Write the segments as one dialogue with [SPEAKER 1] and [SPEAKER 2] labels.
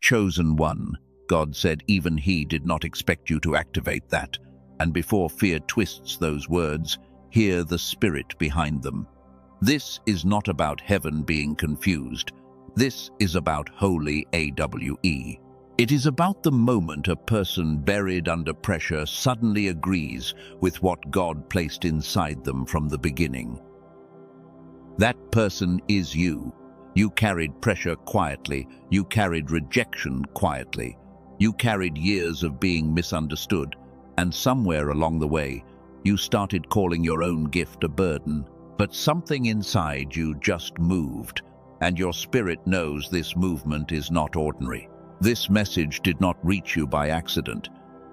[SPEAKER 1] Chosen one, God said even he did not expect you to activate that. And before fear twists those words, hear the spirit behind them. This is not about heaven being confused. This is about holy AWE. It is about the moment a person buried under pressure suddenly agrees with what God placed inside them from the beginning. That person is you. You carried pressure quietly. You carried rejection quietly. You carried years of being misunderstood. And somewhere along the way, you started calling your own gift a burden. But something inside you just moved, and your spirit knows this movement is not ordinary. This message did not reach you by accident.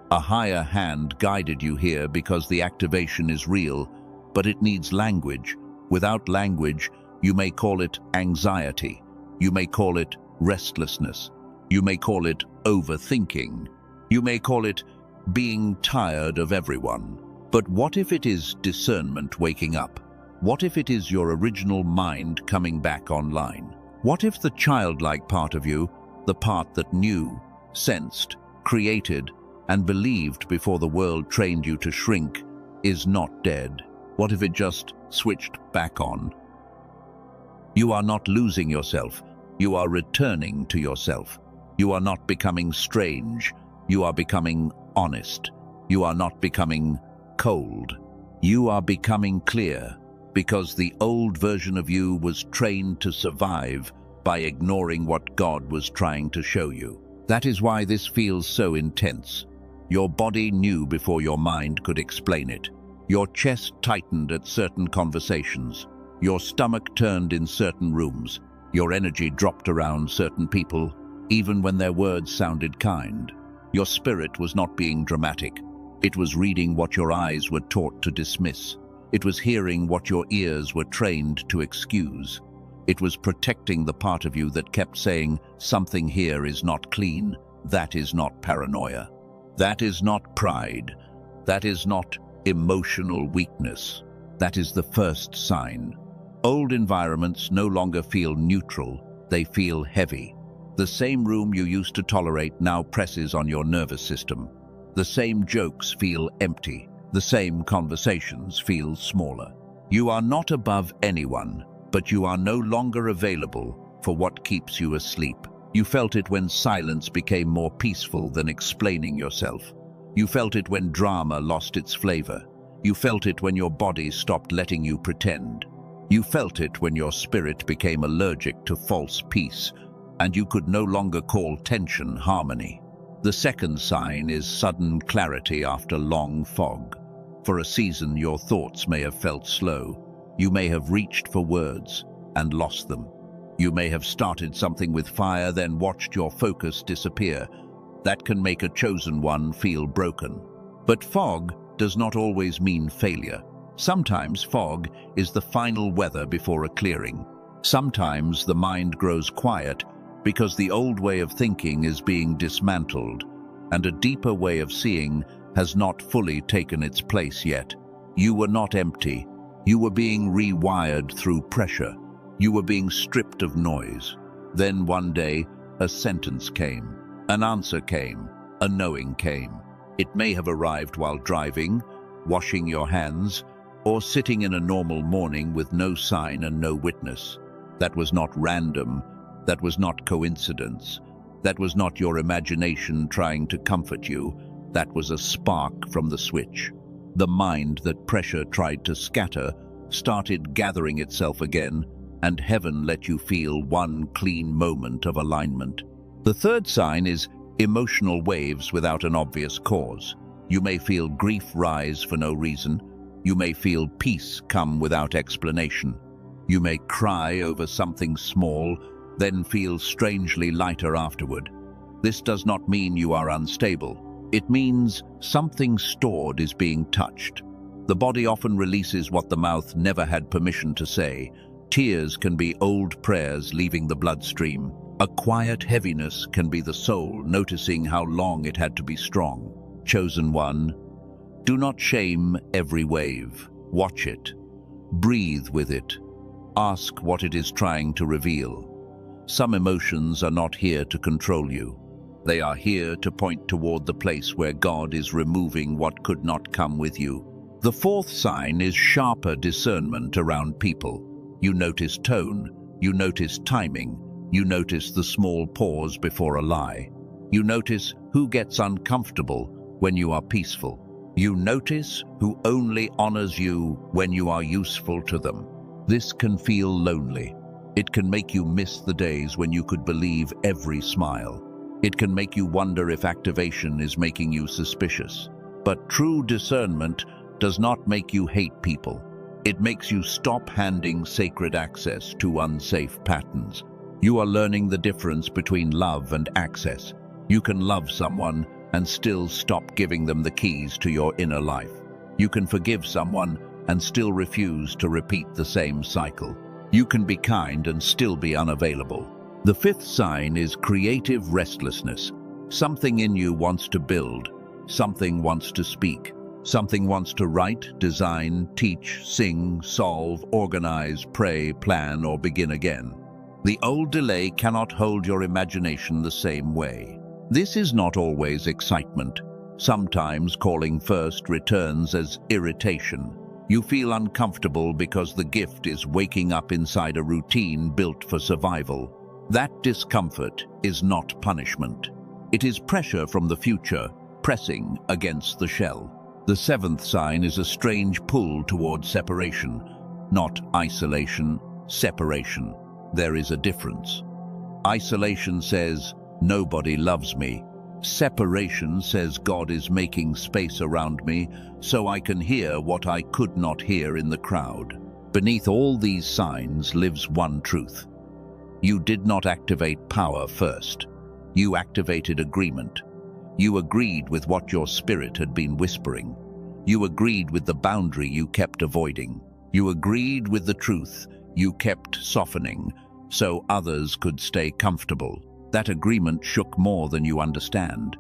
[SPEAKER 1] A higher hand guided you here because the activation is real, but it needs language. Without language, you may call it anxiety. You may call it restlessness. You may call it overthinking. You may call it being tired of everyone. But what if it is discernment waking up? What if it is your original mind coming back online? What if the childlike part of you, the part that knew, sensed, created, and believed before the world trained you to shrink, is not dead? What if it just switched back on? You are not losing yourself. You are returning to yourself. You are not becoming strange. You are becoming honest. You are not becoming cold. You are becoming clear, because the old version of you was trained to survive by ignoring what God was trying to show you. That is why this feels so intense. Your body knew before your mind could explain it. Your chest tightened at certain conversations. Your stomach turned in certain rooms. Your energy dropped around certain people, even when their words sounded kind. Your spirit was not being dramatic. It was reading what your eyes were taught to dismiss. It was hearing what your ears were trained to excuse. It was protecting the part of you that kept saying, something here is not clean. That is not paranoia. That is not pride. That is not emotional weakness. That is the first sign. Old environments no longer feel neutral. They feel heavy. The same room you used to tolerate now presses on your nervous system. The same jokes feel empty. The same conversations feel smaller. You are not above anyone, but you are no longer available for what keeps you asleep. You felt it when silence became more peaceful than explaining yourself. You felt it when drama lost its flavor. You felt it when your body stopped letting you pretend. You felt it when your spirit became allergic to false peace, and you could no longer call tension harmony. The second sign is sudden clarity after long fog. For a season, your thoughts may have felt slow. You may have reached for words and lost them. You may have started something with fire, then watched your focus disappear. That can make a chosen one feel broken. But fog does not always mean failure. Sometimes fog is the final weather before a clearing. Sometimes the mind grows quiet because the old way of thinking is being dismantled, and a deeper way of seeing has not fully taken its place yet. You were not empty. You were being rewired through pressure. You were being stripped of noise. Then one day, a sentence came, an answer came, a knowing came. It may have arrived while driving, washing your hands, or sitting in a normal morning with no sign and no witness. That was not random. That was not coincidence. That was not your imagination trying to comfort you. That was a spark from the switch. The mind that pressure tried to scatter started gathering itself again, and heaven let you feel one clean moment of alignment. The third sign is emotional waves without an obvious cause. You may feel grief rise for no reason. You may feel peace come without explanation. You may cry over something small, then feel strangely lighter afterward. This does not mean you are unstable. It means something stored is being touched. The body often releases what the mouth never had permission to say. Tears can be old prayers leaving the bloodstream. A quiet heaviness can be the soul noticing how long it had to be strong. Chosen one, do not shame every wave. Watch it. Breathe with it. Ask what it is trying to reveal. Some emotions are not here to control you. They are here to point toward the place where God is removing what could not come with you. The fourth sign is sharper discernment around people. You notice tone, you notice timing, you notice the small pause before a lie. You notice who gets uncomfortable when you are peaceful. You notice who only honors you when you are useful to them. This can feel lonely. It can make you miss the days when you could believe every smile. It can make you wonder if activation is making you suspicious. But true discernment does not make you hate people. It makes you stop handing sacred access to unsafe patterns. You are learning the difference between love and access. You can love someone and still stop giving them the keys to your inner life. You can forgive someone and still refuse to repeat the same cycle. You can be kind and still be unavailable. The fifth sign is creative restlessness. Something in you wants to build. Something wants to speak. Something wants to write, design, teach, sing, solve, organize, pray, plan, or begin again. The old delay cannot hold your imagination the same way. This is not always excitement. Sometimes calling first returns as irritation. You feel uncomfortable because the gift is waking up inside a routine built for survival. That discomfort is not punishment. It is pressure from the future, pressing against the shell. The seventh sign is a strange pull toward separation, not isolation, separation. There is a difference. Isolation says, nobody loves me. Separation says God is making space around me so I can hear what I could not hear in the crowd. Beneath all these signs lives one truth. You did not activate power first. You activated agreement. You agreed with what your spirit had been whispering. You agreed with the boundary you kept avoiding. You agreed with the truth you kept softening so others could stay comfortable. That agreement shook more than you understand.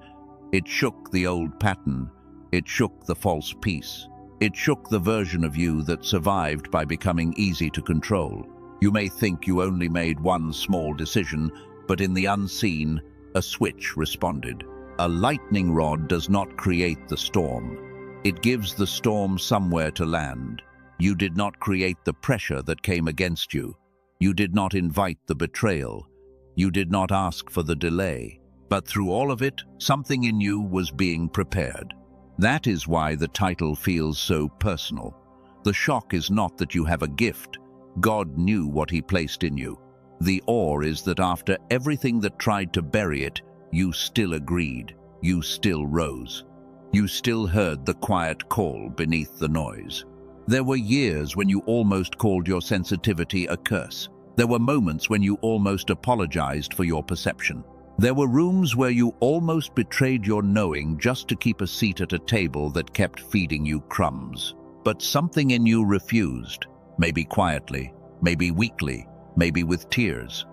[SPEAKER 1] It shook the old pattern. It shook the false peace. It shook the version of you that survived by becoming easy to control. You may think you only made one small decision, but in the unseen, a switch responded. A lightning rod does not create the storm. It gives the storm somewhere to land. You did not create the pressure that came against you. You did not invite the betrayal. You did not ask for the delay, but through all of it, something in you was being prepared. That is why the title feels so personal. The shock is not that you have a gift. God knew what He placed in you. The awe is that after everything that tried to bury it, you still agreed. You still rose. You still heard the quiet call beneath the noise. There were years when you almost called your sensitivity a curse. There were moments when you almost apologized for your perception. There were rooms where you almost betrayed your knowing just to keep a seat at a table that kept feeding you crumbs. But something in you refused, maybe quietly, maybe weakly, maybe with tears.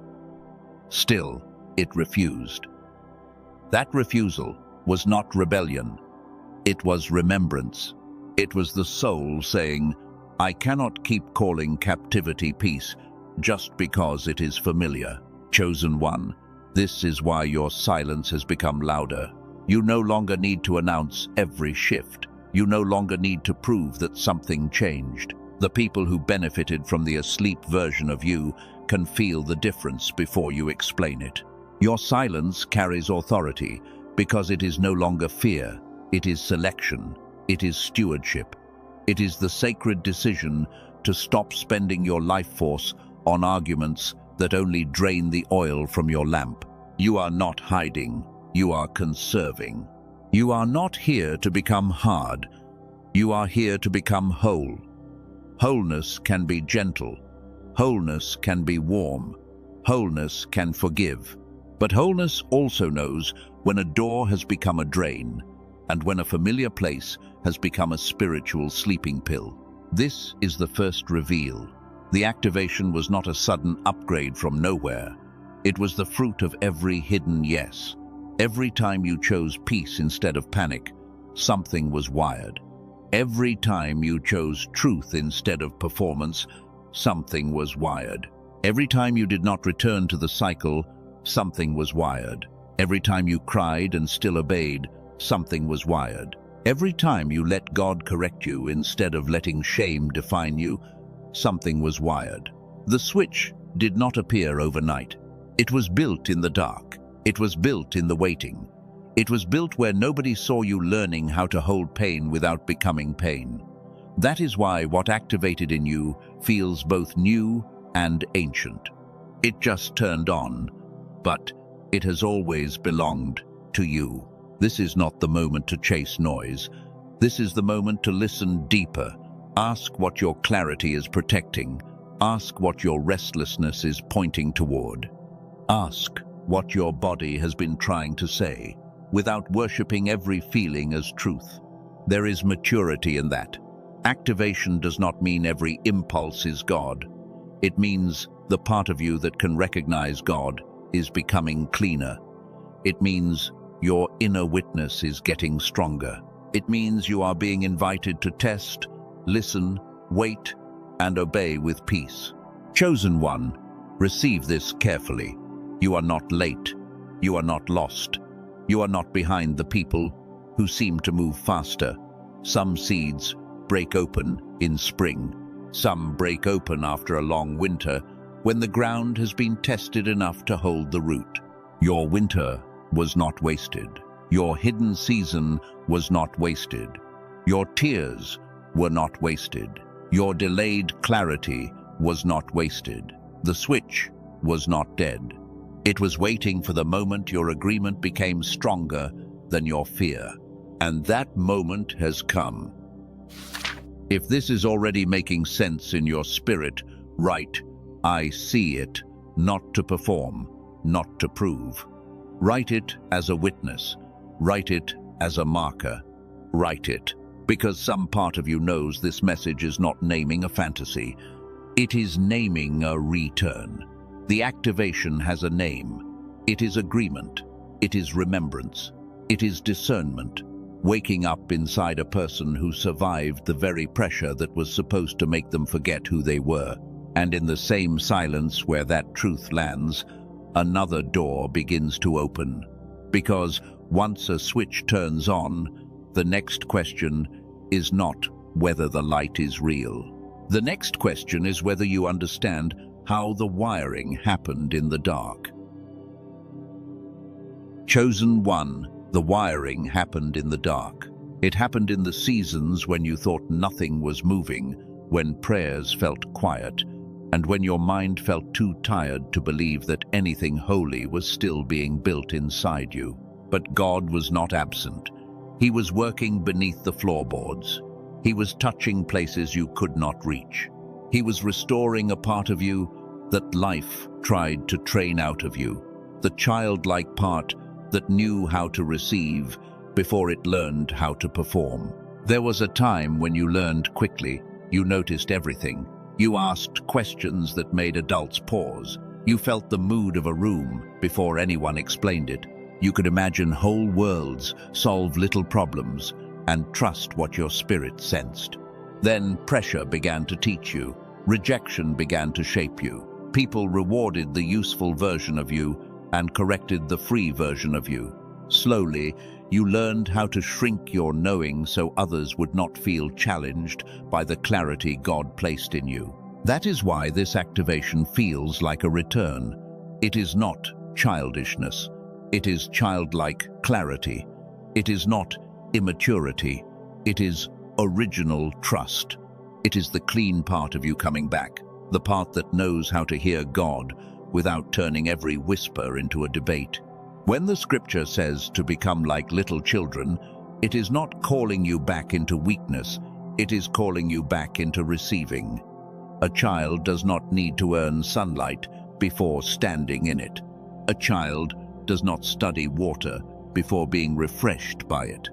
[SPEAKER 1] Still, it refused. That refusal was not rebellion. It was remembrance. It was the soul saying, I cannot keep calling captivity peace just because it is familiar. Chosen one, this is why your silence has become louder. You no longer need to announce every shift. You no longer need to prove that something changed. The people who benefited from the asleep version of you can feel the difference before you explain it. Your silence carries authority because it is no longer fear. It is selection. It is stewardship. It is the sacred decision to stop spending your life force on arguments that only drain the oil from your lamp. You are not hiding. You are conserving. You are not here to become hard. You are here to become whole. Wholeness can be gentle. Wholeness can be warm. Wholeness can forgive. But wholeness also knows when a door has become a drain and when a familiar place has become a spiritual sleeping pill. This is the first reveal. The activation was not a sudden upgrade from nowhere. It was the fruit of every hidden yes. Every time you chose peace instead of panic, something was wired. Every time you chose truth instead of performance, something was wired. Every time you did not return to the cycle, something was wired. Every time you cried and still obeyed, something was wired. Every time you let God correct you instead of letting shame define you, something was wired. The switch did not appear overnight. It was built in the dark. It was built in the waiting. It was built where nobody saw you learning how to hold pain without becoming pain. That is why what activated in you feels both new and ancient. It just turned on, but it has always belonged to you. This is not the moment to chase noise. This is the moment to listen deeper. Ask what your clarity is protecting. Ask what your restlessness is pointing toward. Ask what your body has been trying to say, without worshipping every feeling as truth. There is maturity in that. Activation does not mean every impulse is God. It means the part of you that can recognize God is becoming cleaner. It means your inner witness is getting stronger. It means you are being invited to test, listen, wait, and obey with peace. Chosen one, receive this carefully. You are not late. You are not lost. You are not behind the people who seem to move faster. Some seeds break open in spring. Some break open after a long winter, when the ground has been tested enough to hold the root. Your winter was not wasted. Your hidden season was not wasted. Your tears were not wasted. Your delayed clarity was not wasted. The switch was not dead. It was waiting for the moment your agreement became stronger than your fear. And that moment has come. If this is already making sense in your spirit, write, I see it, not to perform, not to prove. Write it as a witness. Write it as a marker. Write it, because some part of you knows this message is not naming a fantasy. It is naming a return. The activation has a name. It is agreement. It is remembrance. It is discernment. Waking up inside a person who survived the very pressure that was supposed to make them forget who they were. And in the same silence where that truth lands, another door begins to open. Because once a switch turns on, the next question is not whether the light is real. The next question is whether you understand how the wiring happened in the dark. Chosen one, the wiring happened in the dark. It happened in the seasons when you thought nothing was moving, when prayers felt quiet, and when your mind felt too tired to believe that anything holy was still being built inside you. But God was not absent. He was working beneath the floorboards. He was touching places you could not reach. He was restoring a part of you that life tried to train out of you, the childlike part that knew how to receive before it learned how to perform. There was a time when you learned quickly. You noticed everything. You asked questions that made adults pause. You felt the mood of a room before anyone explained it. You could imagine whole worlds, solve little problems, and trust what your spirit sensed. Then pressure began to teach you. Rejection began to shape you. People rewarded the useful version of you and corrected the free version of you. Slowly, you learned how to shrink your knowing so others would not feel challenged by the clarity God placed in you. That is why this activation feels like a return. It is not childishness. It is childlike clarity. It is not immaturity. It is original trust. It is the clean part of you coming back, the part that knows how to hear God without turning every whisper into a debate. When the scripture says to become like little children, it is not calling you back into weakness, it is calling you back into receiving. A child does not need to earn sunlight before standing in it. A child does not study water before being refreshed by it.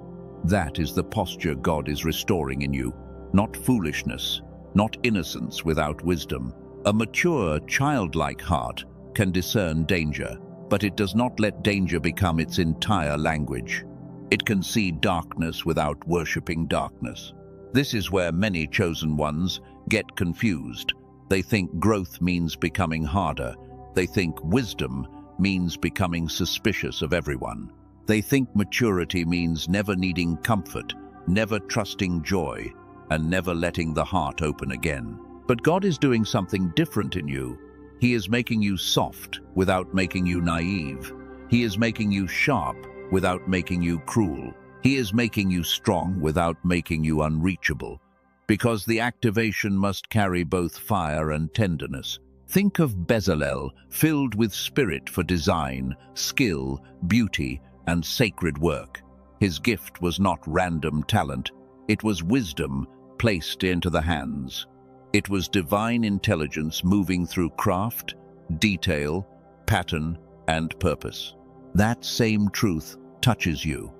[SPEAKER 1] That is the posture God is restoring in you, not foolishness, not innocence without wisdom. A mature, childlike heart can discern danger, but it does not let danger become its entire language. It can see darkness without worshipping darkness. This is where many chosen ones get confused. They think growth means becoming harder. They think wisdom means becoming suspicious of everyone. They think maturity means never needing comfort, never trusting joy, and never letting the heart open again. But God is doing something different in you. He is making you soft without making you naive. He is making you sharp without making you cruel. He is making you strong without making you unreachable. Because the activation must carry both fire and tenderness. Think of Bezalel, filled with spirit for design, skill, beauty, and sacred work. His gift was not random talent. It was wisdom placed into the hands. It was divine intelligence moving through craft, detail, pattern, and purpose. That same truth touches you.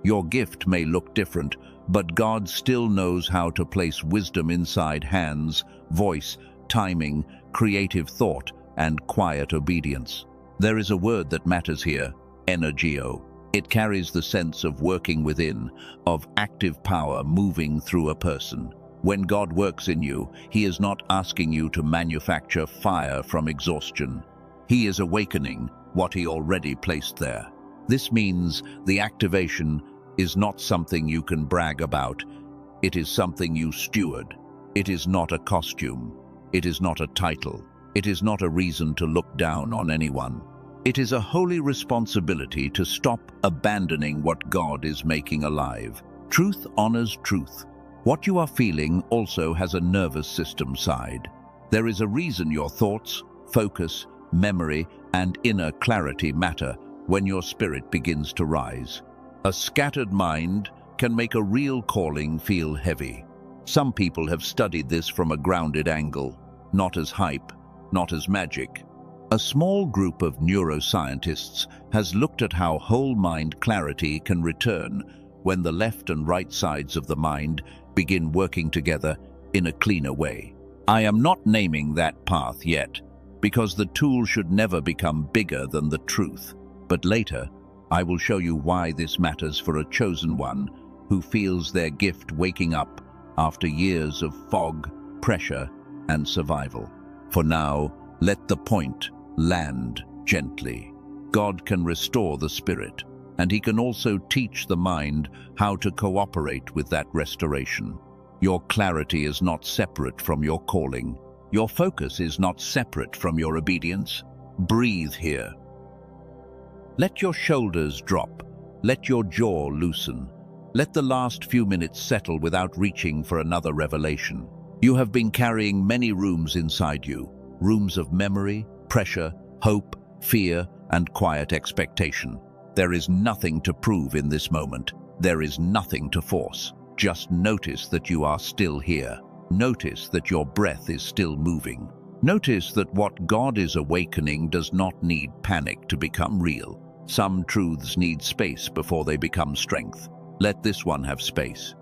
[SPEAKER 1] Your gift may look different, but God still knows how to place wisdom inside hands, voice, timing, creative thought, and quiet obedience. There is a word that matters here, energio. It carries the sense of working within, of active power moving through a person. When God works in you, He is not asking you to manufacture fire from exhaustion. He is awakening what He already placed there. This means the activation is not something you can brag about. It is something you steward. It is not a costume. It is not a title. It is not a reason to look down on anyone. It is a holy responsibility to stop abandoning what God is making alive. Truth honors truth. What you are feeling also has a nervous system side. There is a reason your thoughts, focus, memory, and inner clarity matter when your spirit begins to rise. A scattered mind can make a real calling feel heavy. Some people have studied this from a grounded angle, not as hype, not as magic. A small group of neuroscientists has looked at how whole mind clarity can return when the left and right sides of the mind begin working together in a cleaner way. I am not naming that path yet, because the tool should never become bigger than the truth. But later, I will show you why this matters for a chosen one who feels their gift waking up after years of fog, pressure, and survival. For now, let the point land gently. God can restore the spirit, and He can also teach the mind how to cooperate with that restoration. Your clarity is not separate from your calling. Your focus is not separate from your obedience. Breathe here. Let your shoulders drop. Let your jaw loosen. Let the last few minutes settle without reaching for another revelation. You have been carrying many rooms inside you, rooms of memory, pressure, hope, fear, and quiet expectation. There is nothing to prove in this moment. There is nothing to force. Just notice that you are still here. Notice that your breath is still moving. Notice that what God is awakening does not need panic to become real. Some truths need space before they become strength. Let this one have space.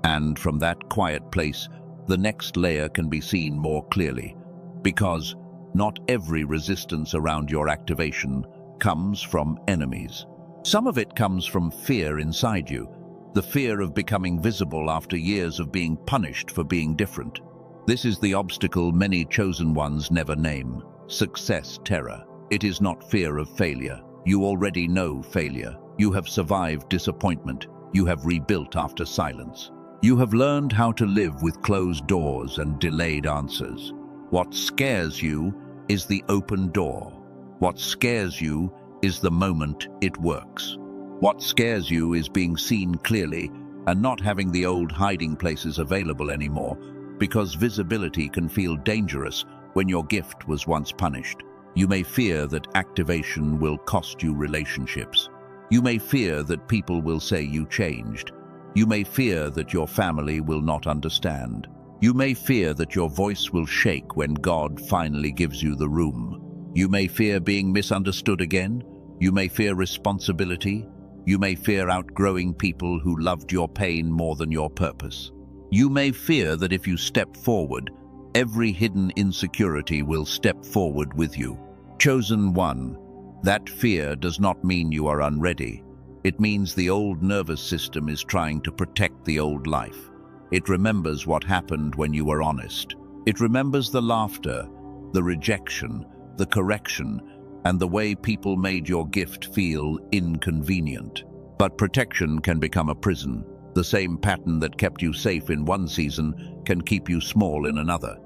[SPEAKER 1] And from that quiet place, the next layer can be seen more clearly, because not every resistance around your activation comes from enemies. Some of it comes from fear inside you, the fear of becoming visible after years of being punished for being different. This is the obstacle many chosen ones never name: success terror. It is not fear of failure. You already know failure. You have survived disappointment. You have rebuilt after silence. You have learned how to live with closed doors and delayed answers. What scares you is the open door. What scares you is the moment it works. What scares you is being seen clearly and not having the old hiding places available anymore, because visibility can feel dangerous when your gift was once punished. You may fear that activation will cost you relationships. You may fear that people will say you changed. You may fear that your family will not understand. You may fear that your voice will shake when God finally gives you the room. You may fear being misunderstood again. You may fear responsibility. You may fear outgrowing people who loved your pain more than your purpose. You may fear that if you step forward, every hidden insecurity will step forward with you. Chosen one, that fear does not mean you are unready. It means the old nervous system is trying to protect the old life. It remembers what happened when you were honest, It remembers the laughter, the rejection, the correction, and the way people made your gift feel inconvenient. But protection can become a prison. The same pattern that kept you safe in one season can keep you small in another.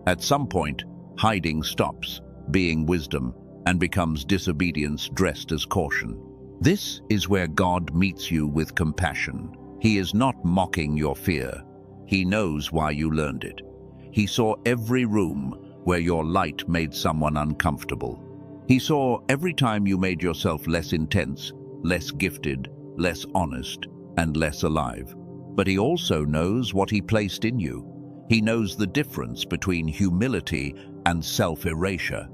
[SPEAKER 1] At some point, hiding stops being wisdom and becomes disobedience dressed as caution. This is where God meets you with compassion. He is not mocking your fear. He knows why you learned it. He saw every room where your light made someone uncomfortable. He saw every time you made yourself less intense, less gifted, less honest, and less alive. But he also knows what he placed in you. He knows the difference between humility and self-erasure.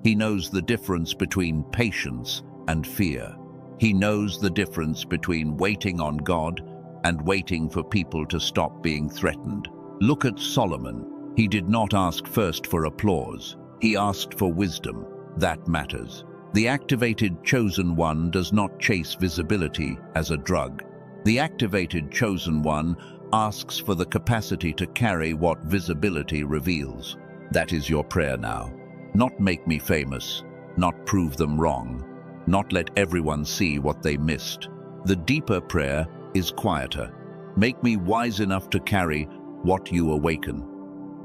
[SPEAKER 1] He knows the difference between patience and fear. He knows the difference between waiting on God and waiting for people to stop being threatened. Look at Solomon. He did not ask first for applause. He asked for wisdom. That matters. The activated chosen one does not chase visibility as a drug. The activated chosen one asks for the capacity to carry what visibility reveals. That is your prayer now. Not make me famous, not prove them wrong, not let everyone see what they missed. The deeper prayer is quieter. Make me wise enough to carry what you awaken.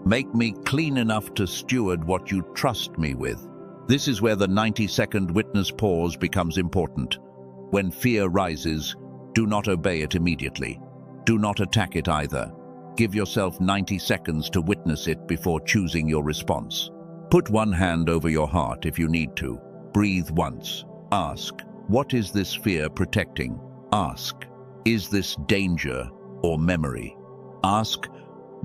[SPEAKER 1] Make me clean enough to steward what you trust me with. This is where the 90-second witness pause becomes important. When fear rises, do not obey it immediately. Do not attack it either. Give yourself 90 seconds to witness it before choosing your response. Put one hand over your heart if you need to. Breathe once. Ask, what is this fear protecting? Ask, is this danger or memory? Ask,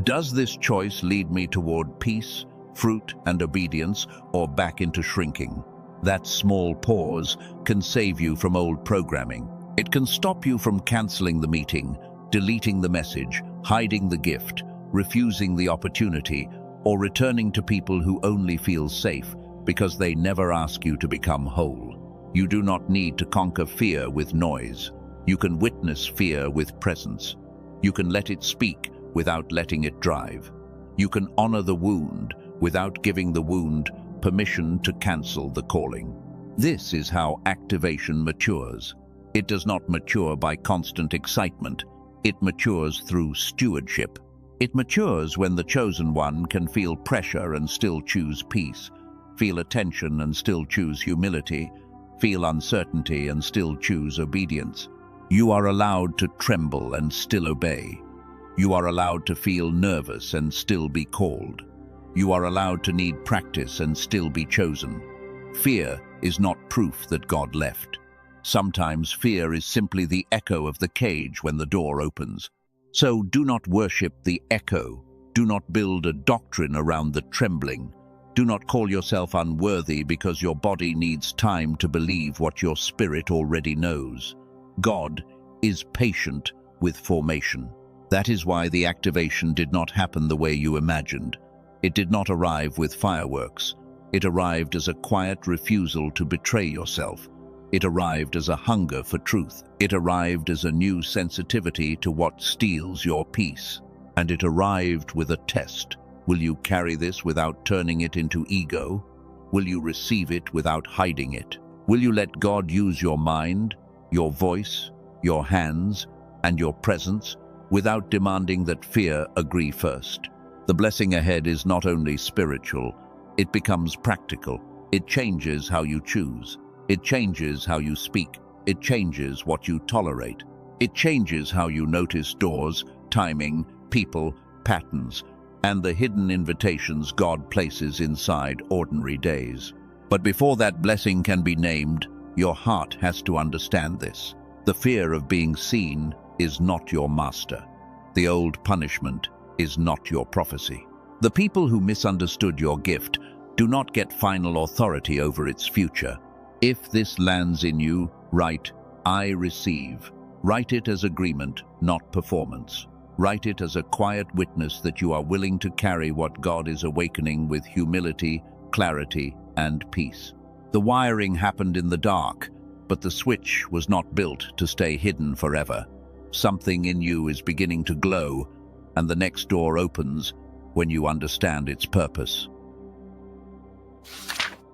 [SPEAKER 1] does this choice lead me toward peace, fruit, and obedience, or back into shrinking? That small pause can save you from old programming. It can stop you from canceling the meeting, deleting the message, hiding the gift, refusing the opportunity, or returning to people who only feel safe because they never ask you to become whole. You do not need to conquer fear with noise. You can witness fear with presence. You can let it speak without letting it drive. You can honor the wound without giving the wound permission to cancel the calling. This is how activation matures. It does not mature by constant excitement. It matures through stewardship. It matures when the chosen one can feel pressure and still choose peace, feel attention and still choose humility, feel uncertainty and still choose obedience. You are allowed to tremble and still obey. You are allowed to feel nervous and still be called. You are allowed to need practice and still be chosen. Fear is not proof that God left. Sometimes fear is simply the echo of the cage when the door opens. So do not worship the echo. Do not build a doctrine around the trembling. Do not call yourself unworthy because your body needs time to believe what your spirit already knows. God is patient with formation. That is why the activation did not happen the way you imagined. It did not arrive with fireworks. It arrived as a quiet refusal to betray yourself. It arrived as a hunger for truth. It arrived as a new sensitivity to what steals your peace. And it arrived with a test. Will you carry this without turning it into ego? Will you receive it without hiding it? Will you let God use your mind, your voice, your hands, and your presence without demanding that fear agree first? The blessing ahead is not only spiritual, it becomes practical. It changes how you choose. It changes how you speak. It changes what you tolerate. It changes how you notice doors, timing, people, patterns, and the hidden invitations God places inside ordinary days. But before that blessing can be named, your heart has to understand this. The fear of being seen is not your master. The old punishment is not your prophecy. The people who misunderstood your gift do not get final authority over its future. If this lands in you, write, I receive. Write it as agreement, not performance. Write it as a quiet witness that you are willing to carry what God is awakening with humility, clarity, and peace. The wiring happened in the dark, but the switch was not built to stay hidden forever. Something in you is beginning to glow, and the next door opens, when you understand its purpose.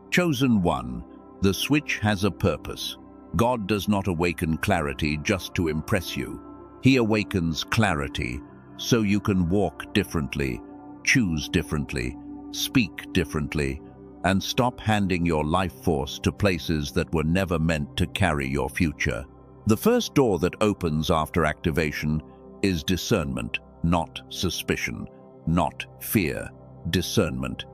[SPEAKER 1] Chosen one, the switch has a purpose. God does not awaken clarity just to impress you. He awakens clarity so you can walk differently, choose differently, speak differently, and stop handing your life force to places that were never meant to carry your future. The first door that opens after activation is discernment, not suspicion, not fear, discernment.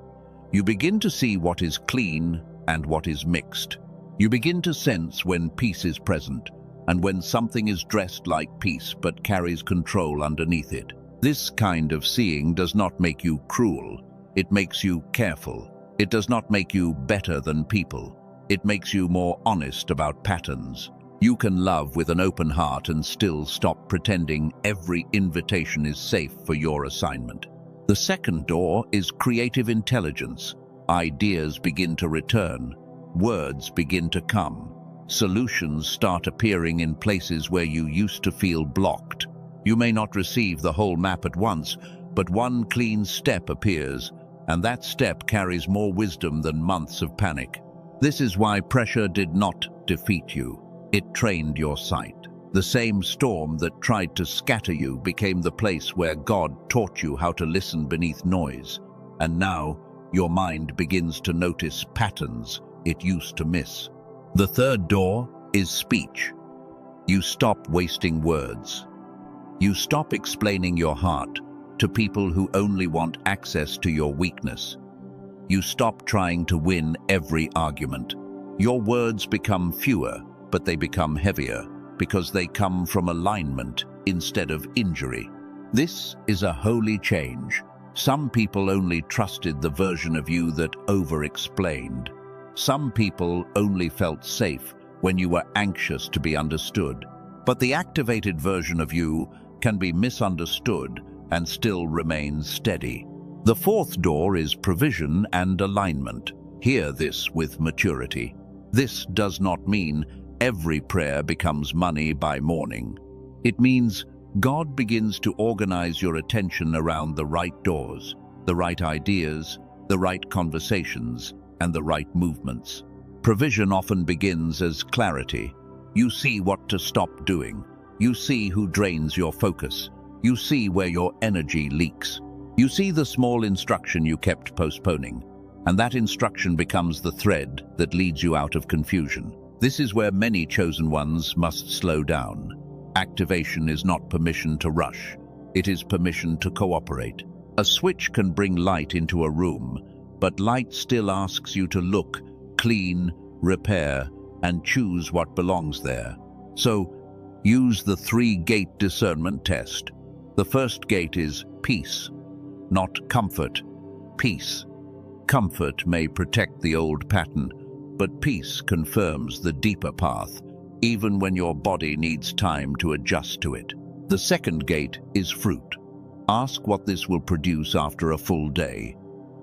[SPEAKER 1] You begin to see what is clean and what is mixed. You begin to sense when peace is present and when something is dressed like peace but carries control underneath it. This kind of seeing does not make you cruel. It makes you careful. It does not make you better than people. It makes you more honest about patterns. You can love with an open heart and still stop pretending every invitation is safe for your assignment. The second door is creative intelligence. Ideas begin to return. Words begin to come. Solutions start appearing in places where you used to feel blocked. You may not receive the whole map at once, but one clean step appears, and that step carries more wisdom than months of panic. This is why pressure did not defeat you. It trained your sight. The same storm that tried to scatter you became the place where God taught you how to listen beneath noise. And now, your mind begins to notice patterns it used to miss. The third door is speech. You stop wasting words. You stop explaining your heart to people who only want access to your weakness. You stop trying to win every argument. Your words become fewer, but they become heavier because they come from alignment instead of injury. This is a holy change. Some people only trusted the version of you that over-explained. Some people only felt safe when you were anxious to be understood. But the activated version of you can be misunderstood and still remain steady. The fourth door is provision and alignment. Hear this with maturity. This does not mean every prayer becomes money by morning. It means God begins to organize your attention around the right doors, the right ideas, the right conversations, and the right movements. Provision often begins as clarity. You see what to stop doing. You see who drains your focus. You see where your energy leaks. You see the small instruction you kept postponing, and that instruction becomes the thread that leads you out of confusion. This is where many chosen ones must slow down. Activation is not permission to rush. It is permission to cooperate. A switch can bring light into a room, but light still asks you to look, clean, repair, and choose what belongs there. So, use the 3-gate discernment test. The first gate is peace, not comfort. Peace. Comfort may protect the old pattern, but peace confirms the deeper path, even when your body needs time to adjust to it. The second gate is fruit. Ask what this will produce after a full day.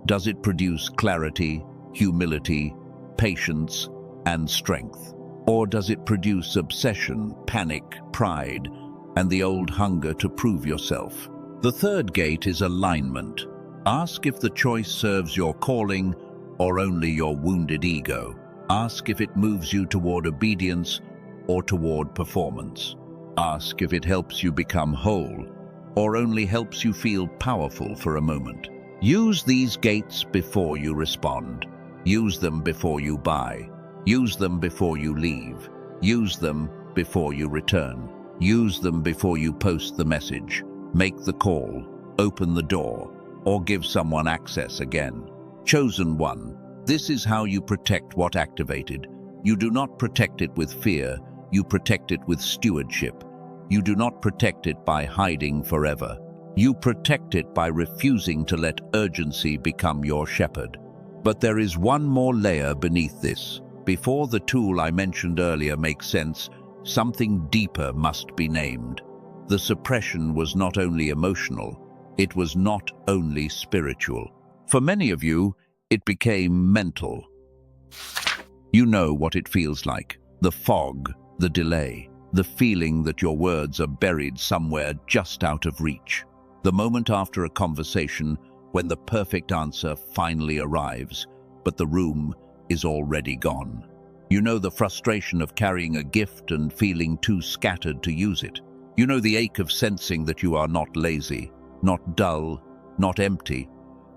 [SPEAKER 1] Does it produce clarity, humility, patience, and strength? Or does it produce obsession, panic, pride, and the old hunger to prove yourself? The third gate is alignment. Ask if the choice serves your calling or only your wounded ego. Ask if it moves you toward obedience or toward performance. Ask if it helps you become whole or only helps you feel powerful for a moment. Use these gates before you respond. Use them before you buy. Use them before you leave. Use them before you return. Use them before you post the message, make the call, open the door, or give someone access again. Chosen one, this is how you protect what activated. You do not protect it with fear, you protect it with stewardship. You do not protect it by hiding forever. You protect it by refusing to let urgency become your shepherd. But there is one more layer beneath this. Before the tool I mentioned earlier makes sense, something deeper must be named. The suppression was not only emotional, it was not only spiritual. For many of you, it became mental. You know what it feels like. The fog, the delay, the feeling that your words are buried somewhere just out of reach. The moment after a conversation when the perfect answer finally arrives, but the room is already gone. You know the frustration of carrying a gift and feeling too scattered to use it. You know the ache of sensing that you are not lazy, not dull, not empty,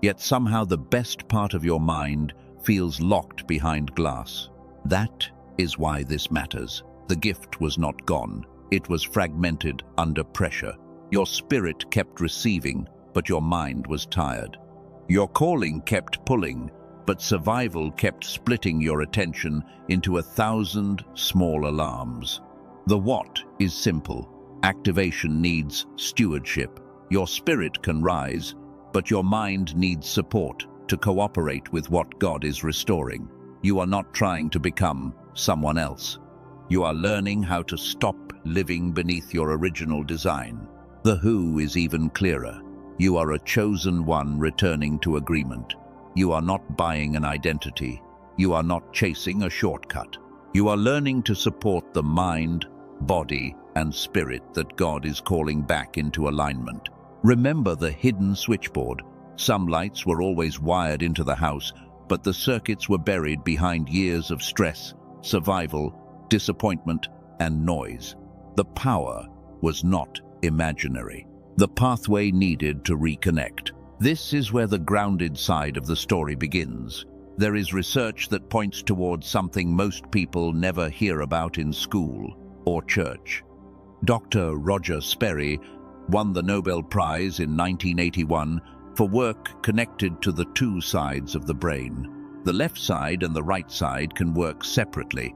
[SPEAKER 1] yet somehow the best part of your mind feels locked behind glass. That is why this matters. The gift was not gone. It was fragmented under pressure. Your spirit kept receiving, but your mind was tired. Your calling kept pulling, but survival kept splitting your attention into 1,000 small alarms. The what is simple. Activation needs stewardship. Your spirit can rise, but your mind needs support to cooperate with what God is restoring. You are not trying to become someone else. You are learning how to stop living beneath your original design. The who is even clearer. You are a chosen one returning to agreement. You are not buying an identity. You are not chasing a shortcut. You are learning to support the mind, body, and spirit that God is calling back into alignment. Remember the hidden switchboard. Some lights were always wired into the house, but the circuits were buried behind years of stress, survival, disappointment, and noise. The power was not imaginary. The pathway needed to reconnect. This is where the grounded side of the story begins. There is research that points towards something most people never hear about in school or church. Dr. Roger Sperry won the Nobel Prize in 1981 for work connected to the two sides of the brain. The left side and the right side can work separately,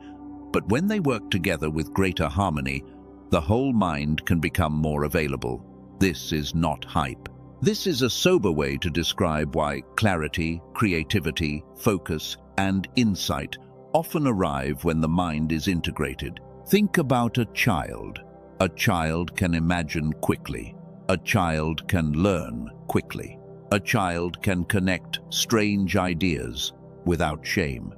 [SPEAKER 1] but when they work together with greater harmony, the whole mind can become more available. This is not hype. This is a sober way to describe why clarity, creativity, focus, and insight often arrive when the mind is integrated. Think about a child. A child can imagine quickly. A child can learn quickly. A child can connect strange ideas without shame.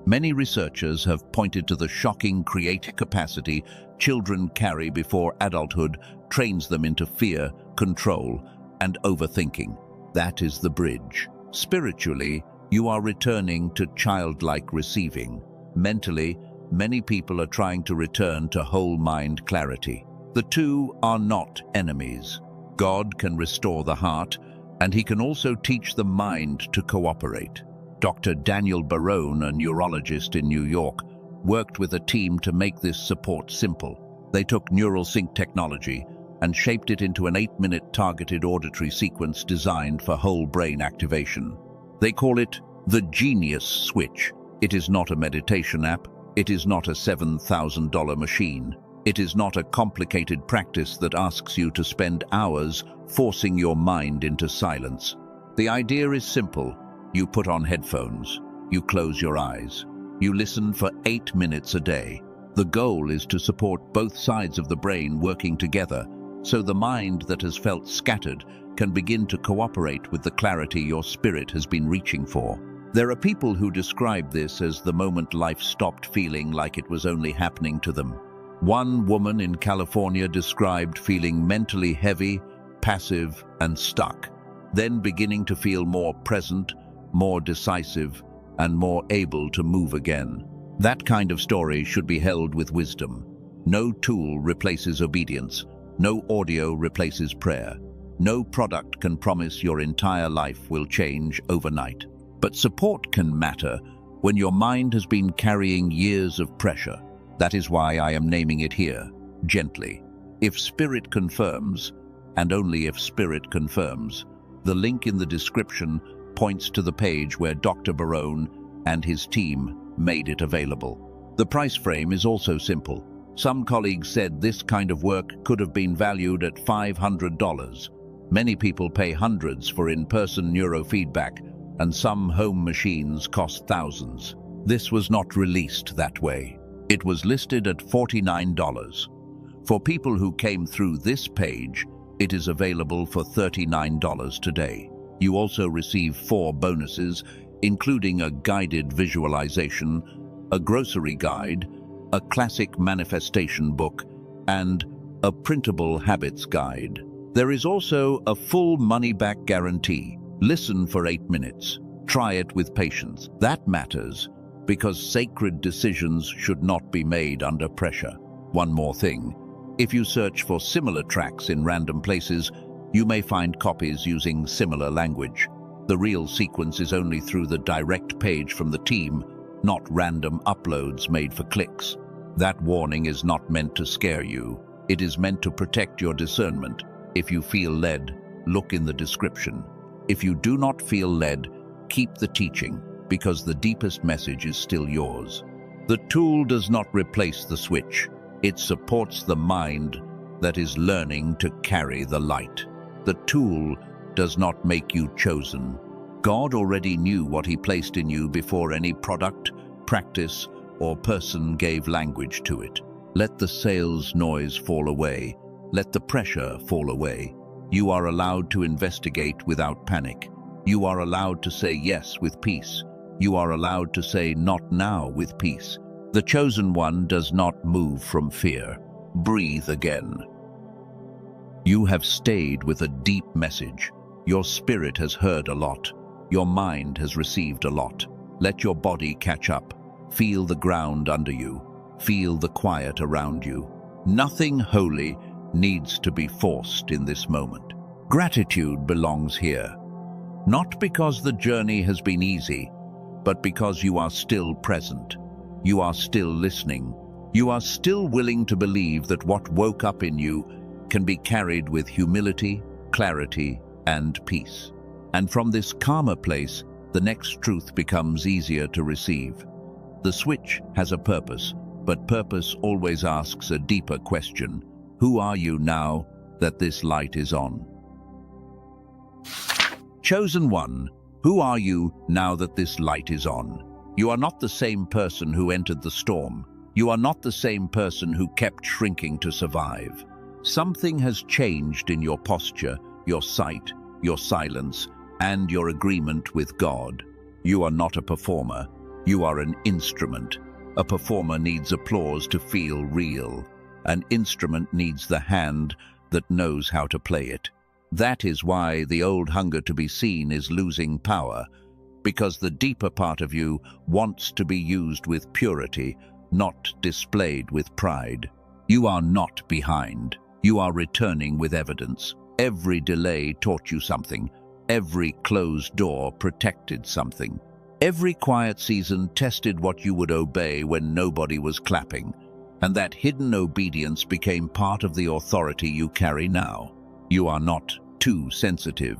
[SPEAKER 1] Many researchers have pointed to the shocking creative capacity children carry before adulthood trains them into fear, control, and overthinking. That is the bridge. Spiritually, you are returning to childlike receiving. Mentally, many people are trying to return to whole mind clarity. The two are not enemies. God can restore the heart, and he can also teach the mind to cooperate. Dr. Daniel Barone, a neurologist in New York, worked with a team to make this support simple. They took neural sync technology and shaped it into an 8-minute targeted auditory sequence designed for whole brain activation. They call it the Genius Switch. It is not a meditation app. It is not a $7,000 machine. It is not a complicated practice that asks you to spend hours forcing your mind into silence. The idea is simple. You put on headphones. You close your eyes. You listen for 8 minutes a day. The goal is to support both sides of the brain working together, so the mind that has felt scattered can begin to cooperate with the clarity your spirit has been reaching for. There are people who describe this as the moment life stopped feeling like it was only happening to them. One woman in California described feeling mentally heavy, passive, and stuck, then beginning to feel more present, more decisive, and more able to move again. That kind of story should be held with wisdom. No tool replaces obedience. No audio replaces prayer. No product can promise your entire life will change overnight. But support can matter when your mind has been carrying years of pressure. That is why I am naming it here, gently. If Spirit confirms, and only if Spirit confirms, the link in the description points to the page where Dr. Barone and his team made it available. The price frame is also simple. Some colleagues said this kind of work could have been valued at $500. Many people pay hundreds for in-person neurofeedback, and some home machines cost thousands. This was not released that way. It was listed at $49. For people who came through this page, it is available for $39 today. You also receive 4 bonuses, including a guided visualization, a grocery guide, a classic manifestation book, and a printable habits guide. There is also a full money-back guarantee. Listen for 8 minutes. Try it with patience. That matters, because sacred decisions should not be made under pressure. One more thing. If you search for similar tracks in random places, you may find copies using similar language. The real sequence is only through the direct page from the team, not random uploads made for clicks. That warning is not meant to scare you. It is meant to protect your discernment. If you feel led, look in the description. If you do not feel led, keep the teaching, because the deepest message is still yours. The tool does not replace the switch. It supports the mind that is learning to carry the light. The tool does not make you chosen. God already knew what He placed in you before any product, practice, or person gave language to it. Let the sales noise fall away. Let the pressure fall away. You are allowed to investigate without panic. You are allowed to say yes with peace. You are allowed to say not now with peace. The chosen one does not move from fear. Breathe again. You have stayed with a deep message. Your spirit has heard a lot. Your mind has received a lot. Let your body catch up. Feel the ground under you. Feel the quiet around you. Nothing holy needs to be forced in this moment. Gratitude belongs here. Not because the journey has been easy, but because you are still present. You are still listening. You are still willing to believe that what woke up in you can be carried with humility, clarity, and peace. And from this calmer place, the next truth becomes easier to receive. The switch has a purpose, but purpose always asks a deeper question. Who are you now that this light is on? Chosen one, who are you now that this light is on? You are not the same person who entered the storm. You are not the same person who kept shrinking to survive. Something has changed in your posture, your sight, your silence, and your agreement with God. You are not a performer. You are an instrument. A performer needs applause to feel real. An instrument needs the hand that knows how to play it. That is why the old hunger to be seen is losing power, because the deeper part of you wants to be used with purity, not displayed with pride. You are not behind. You are returning with evidence. Every delay taught you something. Every closed door protected something. Every quiet season tested what you would obey when nobody was clapping. And that hidden obedience became part of the authority you carry now. You are not too sensitive.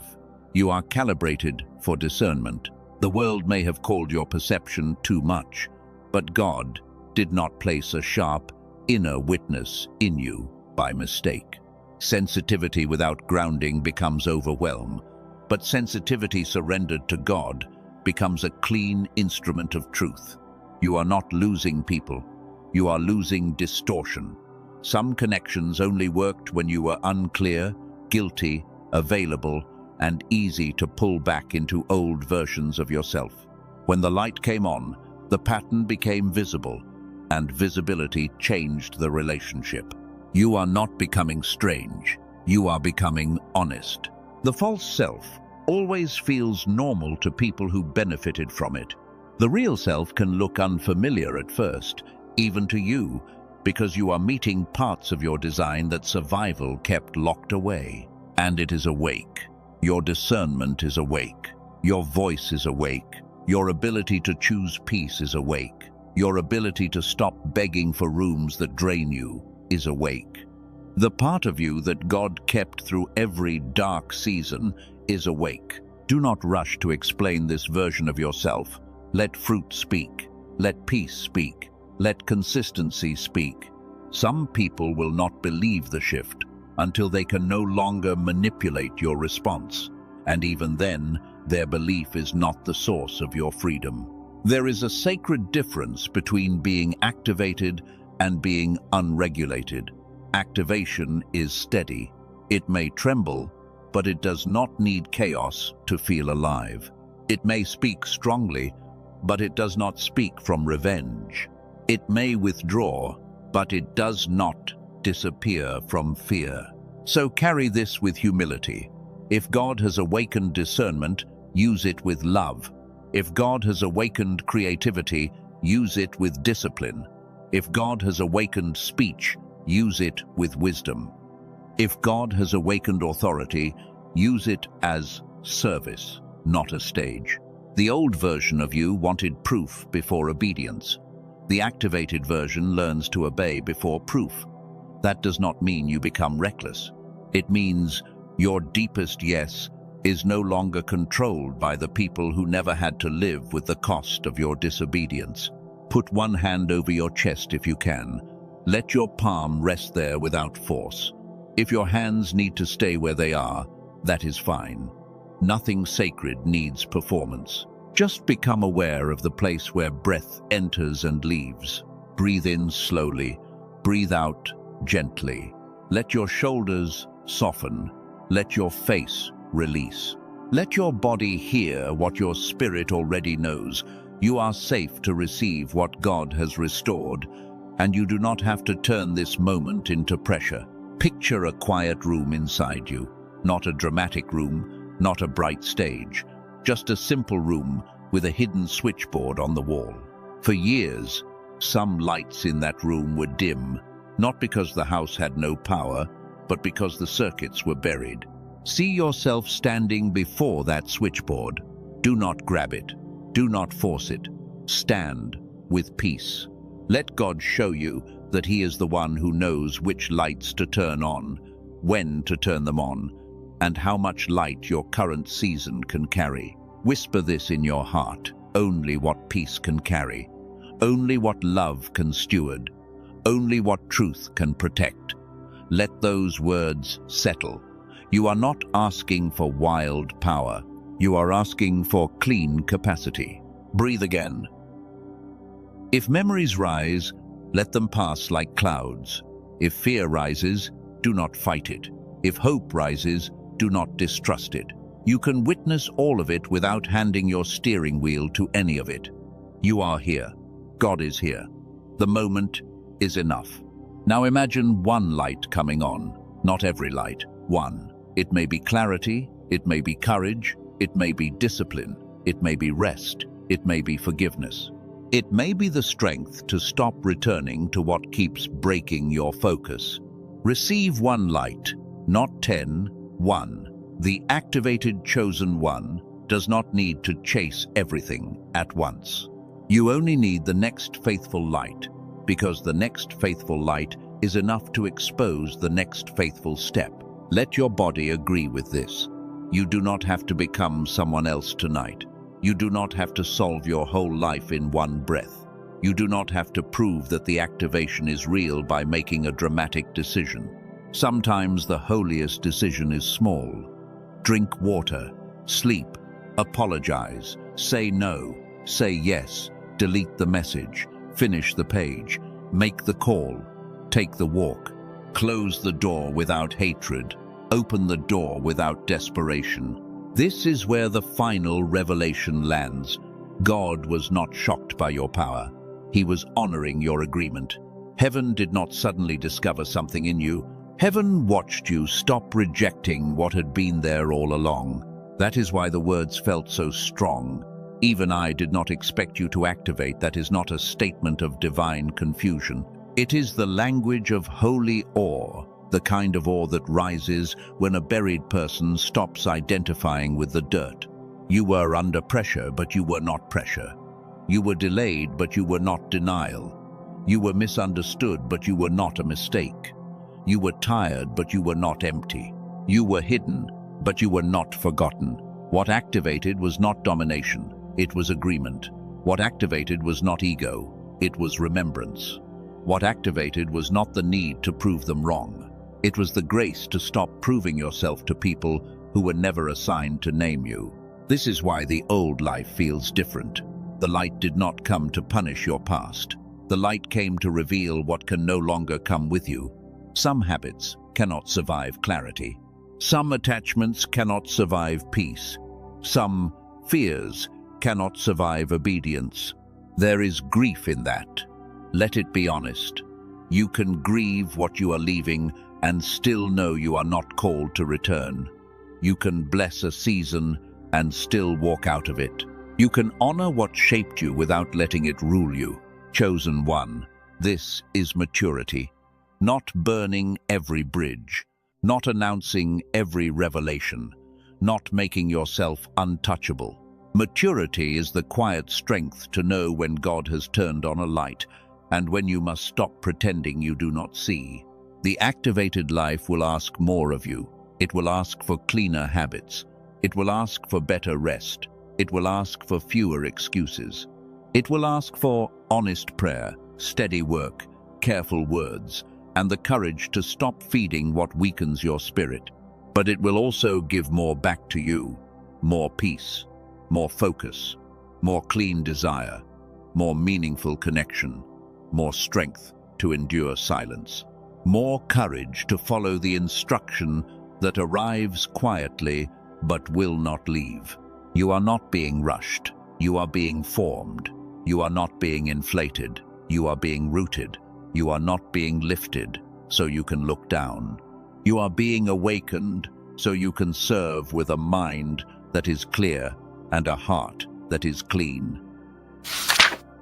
[SPEAKER 1] You are calibrated for discernment. The world may have called your perception too much, but God did not place a sharp, inner witness in you by mistake. Sensitivity without grounding becomes overwhelm, but sensitivity surrendered to God becomes a clean instrument of truth. You are not losing people. You are losing distortion. Some connections only worked when you were unclear, guilty, available, and easy to pull back into old versions of yourself. When the light came on, the pattern became visible, and visibility changed the relationship. You are not becoming strange. You are becoming honest. The false self always feels normal to people who benefited from it. The real self can look unfamiliar at first, even to you, because you are meeting parts of your design that survival kept locked away. And it is awake. Your discernment is awake. Your voice is awake. Your ability to choose peace is awake. Your ability to stop begging for rooms that drain you is awake. The part of you that God kept through every dark season is awake. Do not rush to explain this version of yourself. Let fruit speak. Let peace speak. Let consistency speak. Some people will not believe the shift until they can no longer manipulate your response. And even then, their belief is not the source of your freedom. There is a sacred difference between being activated and being unregulated. Activation is steady. It may tremble, but it does not need chaos to feel alive. It may speak strongly, but it does not speak from revenge. It may withdraw, but it does not disappear from fear. So carry this with humility. If God has awakened discernment, use it with love. If God has awakened creativity, use it with discipline. If God has awakened speech, use it with wisdom. If God has awakened authority, use it as service, not a stage. The old version of you wanted proof before obedience. The activated version learns to obey before proof. That does not mean you become reckless. It means your deepest yes is no longer controlled by the people who never had to live with the cost of your disobedience. Put one hand over your chest if you can. Let your palm rest there without force. If your hands need to stay where they are, that is fine. Nothing sacred needs performance. Just become aware of the place where breath enters and leaves. Breathe in slowly, breathe out gently. Let your shoulders soften. Let your face release. Let your body hear what your spirit already knows. You are safe to receive what God has restored, and you do not have to turn this moment into pressure. Picture a quiet room inside you, not a dramatic room, not a bright stage, just a simple room with a hidden switchboard on the wall. For years, some lights in that room were dim, not because the house had no power, but because the circuits were buried. See yourself standing before that switchboard. Do not grab it. Do not force it. Stand with peace. Let God show you that He is the one who knows which lights to turn on, when to turn them on, and how much light your current season can carry. Whisper this in your heart: only what peace can carry, only what love can steward, only what truth can protect. Let those words settle. You are not asking for wild power. You are asking for clean capacity. Breathe again. If memories rise, let them pass like clouds. If fear rises, do not fight it. If hope rises, do not distrust it. You can witness all of it without handing your steering wheel to any of it. You are here. God is here. The moment is enough. Now imagine one light coming on. Not every light, one. It may be clarity, it may be courage, it may be discipline, it may be rest, it may be forgiveness. It may be the strength to stop returning to what keeps breaking your focus. Receive one light, not 10, one. The activated chosen one does not need to chase everything at once. You only need the next faithful light, because the next faithful light is enough to expose the next faithful step. Let your body agree with this. You do not have to become someone else tonight. You do not have to solve your whole life in one breath. You do not have to prove that the activation is real by making a dramatic decision. Sometimes the holiest decision is small. Drink water, sleep, apologize, say no, say yes, delete the message, finish the page, make the call, take the walk, close the door without hatred, open the door without desperation. This is where the final revelation lands. God was not shocked by your power. He was honoring your agreement. Heaven did not suddenly discover something in you. Heaven watched you stop rejecting what had been there all along. That is why the words felt so strong. Even I did not expect you to activate. That is not a statement of divine confusion. It is the language of holy awe, the kind of awe that rises when a buried person stops identifying with the dirt. You were under pressure, but you were not pressure. You were delayed, but you were not denial. You were misunderstood, but you were not a mistake. You were tired, but you were not empty. You were hidden, but you were not forgotten. What activated was not domination, it was agreement. What activated was not ego, it was remembrance. What activated was not the need to prove them wrong. It was the grace to stop proving yourself to people who were never assigned to name you. This is why the old life feels different. The light did not come to punish your past. The light came to reveal what can no longer come with you. Some habits cannot survive clarity. Some attachments cannot survive peace. Some fears cannot survive obedience. There is grief in that. Let it be honest. You can grieve what you are leaving and still know you are not called to return. You can bless a season and still walk out of it. You can honor what shaped you without letting it rule you. Chosen one, this is maturity. Not burning every bridge, not announcing every revelation, not making yourself untouchable. Maturity is the quiet strength to know when God has turned on a light and when you must stop pretending you do not see. The activated life will ask more of you. It will ask for cleaner habits. It will ask for better rest. It will ask for fewer excuses. It will ask for honest prayer, steady work, careful words, and the courage to stop feeding what weakens your spirit. But it will also give more back to you, more peace, more focus, more clean desire, more meaningful connection, more strength to endure silence, more courage to follow the instruction that arrives quietly but will not leave. You are not being rushed. You are being formed. You are not being inflated. You are being rooted. You are not being lifted so you can look down. You are being awakened so you can serve with a mind that is clear and a heart that is clean.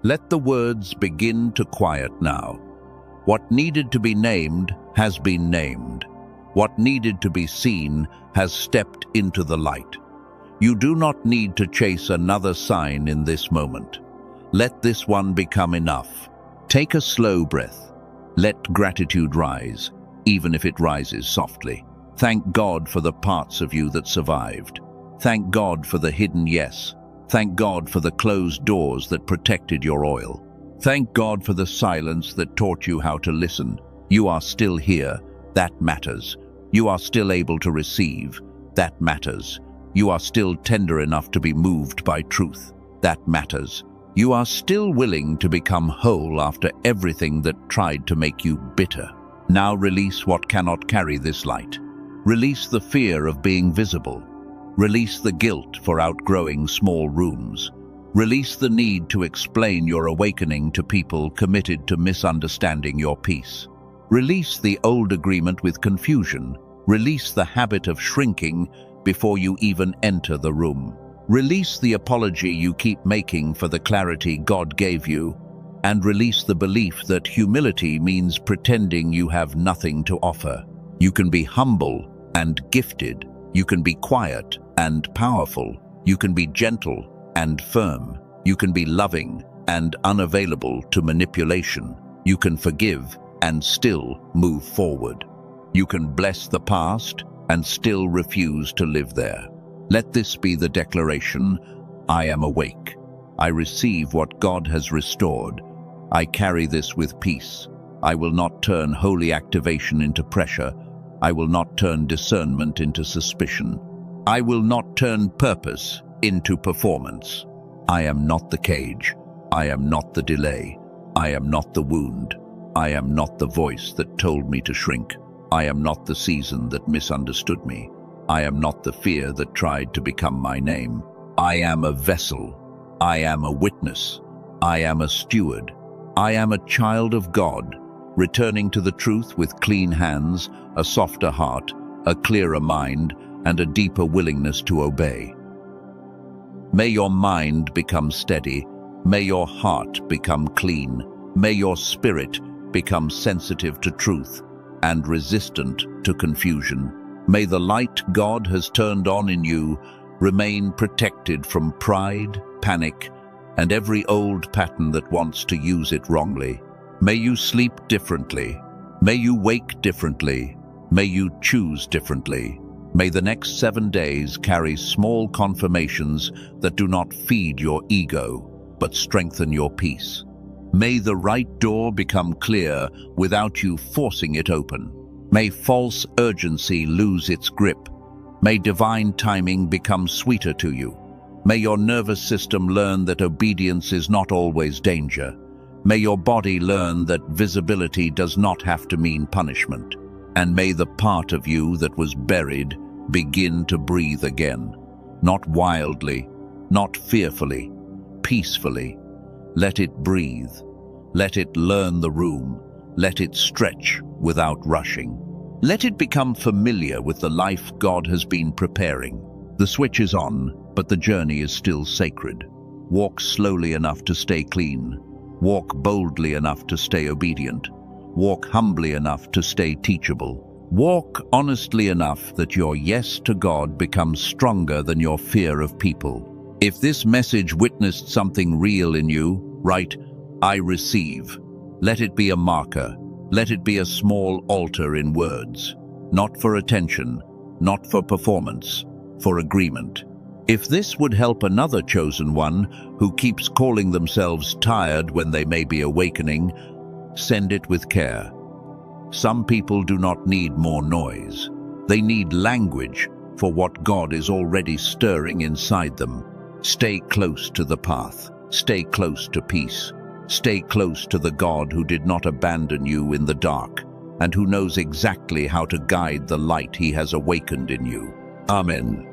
[SPEAKER 1] Let the words begin to quiet now. What needed to be named has been named. What needed to be seen has stepped into the light. You do not need to chase another sign in this moment. Let this one become enough. Take a slow breath. Let gratitude rise, even if it rises softly. Thank God for the parts of you that survived. Thank God for the hidden yes. Thank God for the closed doors that protected your oil. Thank God for the silence that taught you how to listen. You are still here. That matters. You are still able to receive. That matters. You are still tender enough to be moved by truth. That matters. You are still willing to become whole after everything that tried to make you bitter. Now release what cannot carry this light. Release the fear of being visible. Release the guilt for outgrowing small rooms. Release the need to explain your awakening to people committed to misunderstanding your peace. Release the old agreement with confusion. Release the habit of shrinking before you even enter the room. Release the apology you keep making for the clarity God gave you, and release the belief that humility means pretending you have nothing to offer. You can be humble and gifted. You can be quiet and powerful. You can be gentle and firm. You can be loving and unavailable to manipulation. You can forgive and still move forward. You can bless the past and still refuse to live there. Let this be the declaration: I am awake. I receive what God has restored. I carry this with peace. I will not turn holy activation into pressure. I will not turn discernment into suspicion. I will not turn purpose into performance. I am not the cage. I am not the delay. I am not the wound. I am not the voice that told me to shrink. I am not the season that misunderstood me. I am not the fear that tried to become my name. I am a vessel. I am a witness. I am a steward. I am a child of God, returning to the truth with clean hands, a softer heart, a clearer mind, and a deeper willingness to obey. May your mind become steady. May your heart become clean. May your spirit become sensitive to truth and resistant to confusion. May the light God has turned on in you remain protected from pride, panic, and every old pattern that wants to use it wrongly. May you sleep differently. May you wake differently. May you choose differently. May the next 7 days carry small confirmations that do not feed your ego, but strengthen your peace. May the right door become clear without you forcing it open. May false urgency lose its grip. May divine timing become sweeter to you. May your nervous system learn that obedience is not always danger. May your body learn that visibility does not have to mean punishment. And may the part of you that was buried begin to breathe again. Not wildly, not fearfully, peacefully. Let it breathe. Let it learn the room. Let it stretch without rushing. Let it become familiar with the life God has been preparing. The switch is on, but the journey is still sacred. Walk slowly enough to stay clean. Walk boldly enough to stay obedient. Walk humbly enough to stay teachable. Walk honestly enough that your yes to God becomes stronger than your fear of people. If this message witnessed something real in you, write, "I receive." Let it be a marker. Let it be a small altar in words. Not for attention, not for performance, for agreement. If this would help another chosen one who keeps calling themselves tired when they may be awakening, send it with care. Some people do not need more noise. They need language for what God is already stirring inside them. Stay close to the path. Stay close to peace. Stay close to the God who did not abandon you in the dark and who knows exactly how to guide the light he has awakened in you. Amen.